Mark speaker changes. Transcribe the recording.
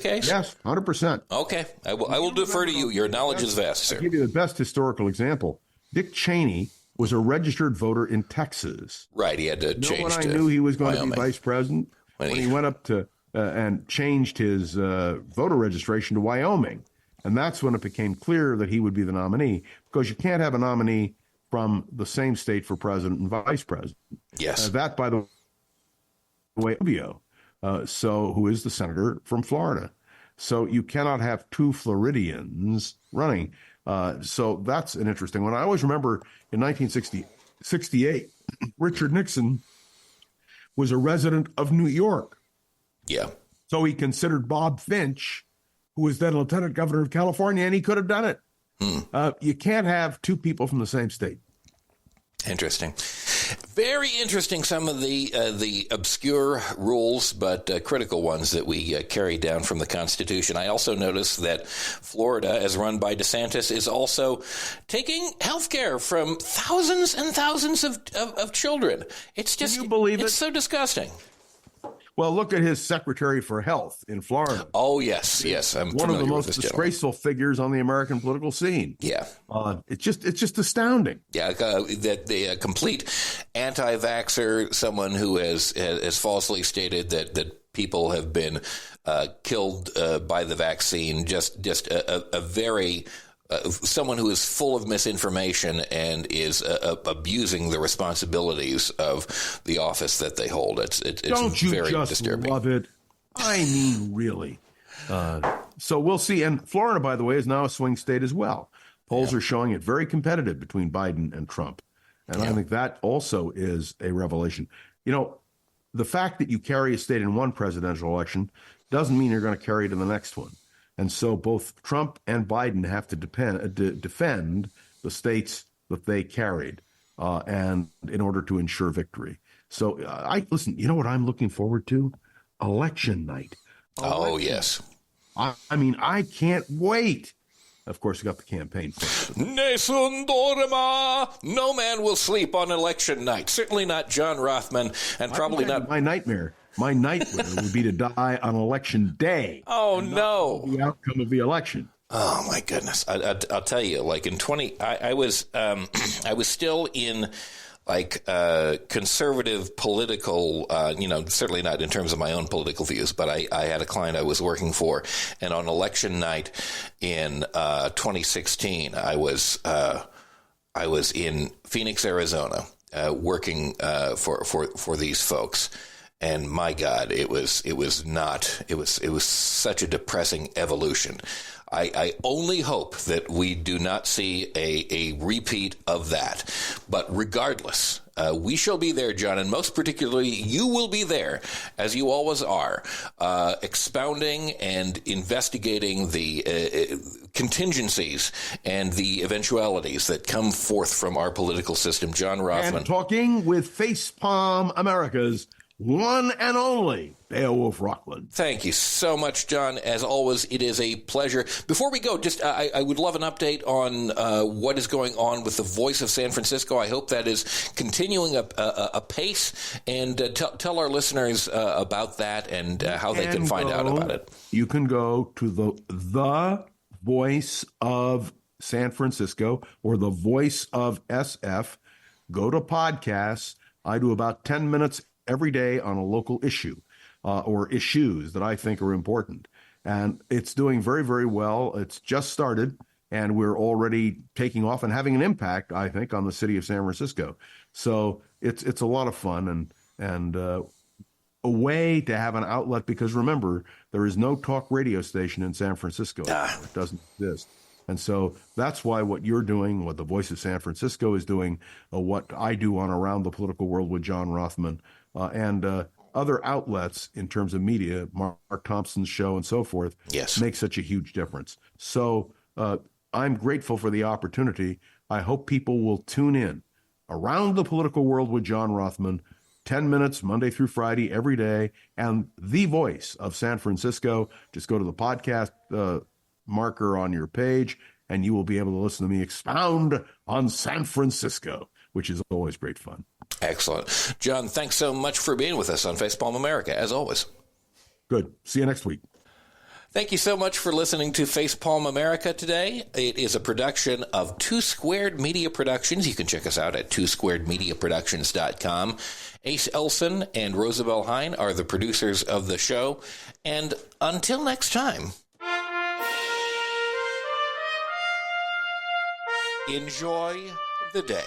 Speaker 1: case?
Speaker 2: Yes, 100%.
Speaker 1: Okay. I will defer to you. Your knowledge is vast, sir.
Speaker 2: I'll give you the best historical example. Dick Cheney was a registered voter in Texas.
Speaker 1: Right. He had to change
Speaker 2: when I
Speaker 1: to
Speaker 2: knew he was going
Speaker 1: Wyoming.
Speaker 2: to be vice president? When he went up to and changed his voter registration to Wyoming. And that's when it became clear that he would be the nominee, because you can't have a nominee from the same state for president and vice president.
Speaker 1: Yes.
Speaker 2: That, by the way, Rubio, who is the senator from Florida. So you cannot have two Floridians running. So that's an interesting one. I always remember in 1968, Richard Nixon was a resident of New York.
Speaker 1: Yeah. So
Speaker 2: he considered Bob Finch, who was then lieutenant governor of California, and he could have done it. You can't have two people from the same state.
Speaker 1: Interesting. Very interesting, some of the obscure rules, but critical ones that we carry down from the Constitution. I also noticed that Florida, as run by DeSantis, is also taking health care from thousands and thousands of children. It's just,
Speaker 2: can you believe
Speaker 1: it's so disgusting.
Speaker 2: Well, look at his Secretary for Health in Florida.
Speaker 1: Oh, yes. I'm
Speaker 2: one of the most disgraceful figures on the American political scene.
Speaker 1: Yeah.
Speaker 2: It's just astounding.
Speaker 1: Yeah, that the complete anti-vaxxer, someone who has falsely stated that people have been killed by the vaccine, just a very... someone who is full of misinformation and is abusing the responsibilities of the office that they hold. It's
Speaker 2: Don't you
Speaker 1: very
Speaker 2: just
Speaker 1: disturbing.
Speaker 2: Love it? I mean, really. So we'll see. And Florida, by the way, is now a swing state as well. Polls are showing it very competitive between Biden and Trump. And I think that also is a revelation. You know, the fact that you carry a state in one presidential election doesn't mean you're going to carry it in the next one. And so both Trump and Biden have to defend the states that they carried, and in order to ensure victory. So listen. You know what I'm looking forward to? Election night.
Speaker 1: Oh yes.
Speaker 2: I mean, I can't wait. Of course, we got the campaign first.
Speaker 1: Nessun dorma. No man will sleep on election night. Certainly not John Rothman, and probably not
Speaker 2: my nightmare. My nightmare would be to die on election day.
Speaker 1: Oh, no.
Speaker 2: The outcome of the election.
Speaker 1: Oh, my goodness. I'll tell you, like in 20, I was still in like conservative political, certainly not in terms of my own political views, but I had a client I was working for. And on election night in 2016, I was in Phoenix, Arizona, working for these folks. And my God, it was such a depressing evolution. I only hope that we do not see a repeat of that. But regardless, we shall be there, John, and most particularly you will be there, as you always are, expounding and investigating the contingencies and the eventualities that come forth from our political system. John Rothmann.
Speaker 2: And talking with Facepalm America's one and only Beowulf Rockland.
Speaker 1: Thank you so much, John. As always, it is a pleasure. Before we go, just I would love an update on what is going on with the Voice of San Francisco. I hope that is continuing a pace, and tell our listeners about that and how they can find out about it.
Speaker 2: You can go to the Voice of San Francisco or the Voice of SF. Go to podcasts. I do about 10 minutes every day on a local issue or issues that I think are important. And it's doing very, very well. It's just started, and we're already taking off and having an impact, I think, on the city of San Francisco. So it's a lot of fun and a way to have an outlet, because remember, there is no talk radio station in San Francisco. It doesn't exist. And so that's why what you're doing, what the Voice of San Francisco is doing, what I do on Around the Political World with John Rothman, and other outlets in terms of media, Mark Thompson's show and so forth, make such a huge difference. So I'm grateful for the opportunity. I hope people will tune in. Around the Political World with John Rothman, 10 minutes, Monday through Friday, every day, and the Voice of San Francisco. Just go to the podcast marker on your page, and you will be able to listen to me expound on San Francisco, which is always great fun.
Speaker 1: Excellent. John, thanks so much for being with us on Facepalm America, as always.
Speaker 2: Good. See you next week.
Speaker 1: Thank you so much for listening to Facepalm America today. It is a production of Two Squared Media Productions. You can check us out at twosquaredmediaproductions.com. Ace Elson and Rosabelle Hine are the producers of the show. And until next time, enjoy the day.